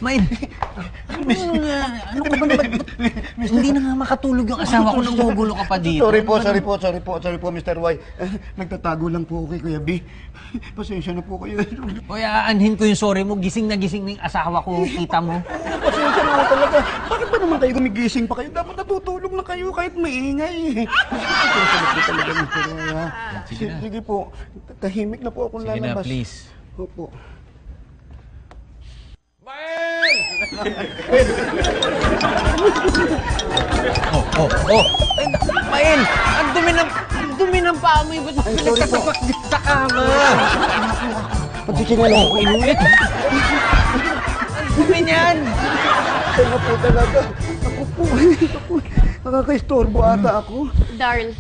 Main! Ano ka ba naman? Hindi na nga makatulog yung asawa ko nang gugulo ka pa dito. Sorry po, Mr. Y. Nagtatago lang po ako kay Kuya B. Pasensya na po kayo. Hoy, aanhin ko yung sorry mo. Gising na yung asawa ko, kita mo. Pasensya na ako talaga. Bakit ba naman kayo gumigising pa kayo? Dapat natutulog na kayo kahit maingay. Pasensya na po talaga, Mr. Y, ha? Sige po. Tahimik na po akong Sige lalabas. na, please. Opo. Mael! Ay, Mael! Ang dumi ng paa mo. Ba't pinagtatapak dito sa kama? Pagsisinala ko. Inulit. Ang dumi niyan. Kaya po talaga. Ako po. Nakaka-istorbo ata ako. Darl,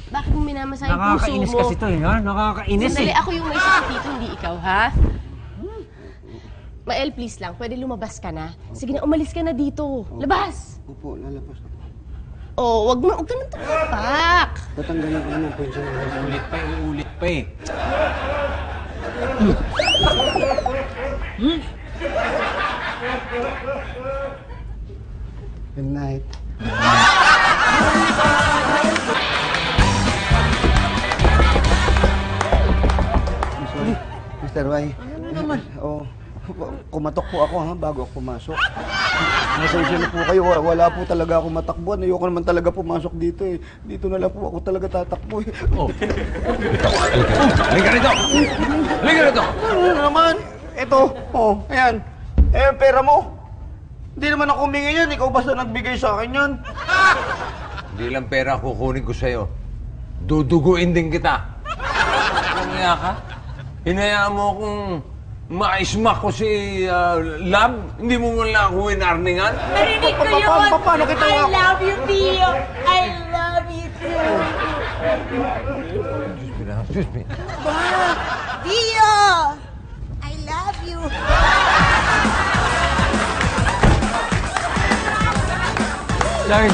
bakit mo minamasahe yung puso mo? Nakakainis kasi to, ha? Nakakainis Sandali, ako yung may sakit dito, hindi ikaw, ha? Mael, please lang, pwede lumabas ka na. Sige na, umalis ka na dito. Labas! Opo, lalabas ako. Oh, wag ka nang tumapak. Tatanggalin ko naman po yung Uulit pa eh. Good night. Mr. Y. Ano naman? Oo. Kumatok po ako, ha, bago ako pumasok. Nasensya na po kayo. Wala po talaga ako matakbuhan. Ayoko naman talaga pumasok dito eh. Dito na lang po ako talaga tatakbo eh. Oh. Halika rito! Halika rito! Ano naman? Ito. Oh, ayan. Eh, pera mo. Hindi naman ako humingi yan. Ikaw basta nagbigay sa akin yan. Hindi lang pera kukunin ko sa'yo. Duduguin din kita. Kumaya ka? Hinayaan mo akong ma-smack ko si Lab? Hindi mo man lang ako winarningan? Narinig ko yun! Paano kita I love you, Pio! I love you too! Excuse me. Pio! I love you! Darl.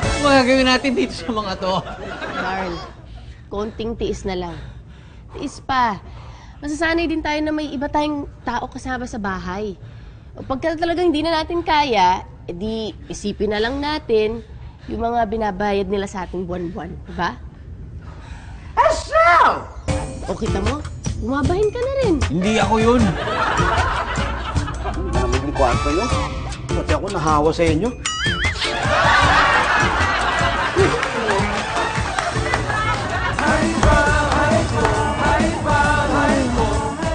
Ano magagawin natin dito sa mga to? Darl, konting tiis na lang. Tiis pa. Masasanay din tayo na may iba tayong tao kasama sa bahay. O pagka talagang hindi na natin kaya, edi isipin na lang natin yung mga binabayad nila sa ating buwan-buwan. Diba? Asaw! O kita mo, bumabahin ka na rin. Hindi ako yun. Ang dami yung kwarto nyo. Pati ako nahawa sa inyo.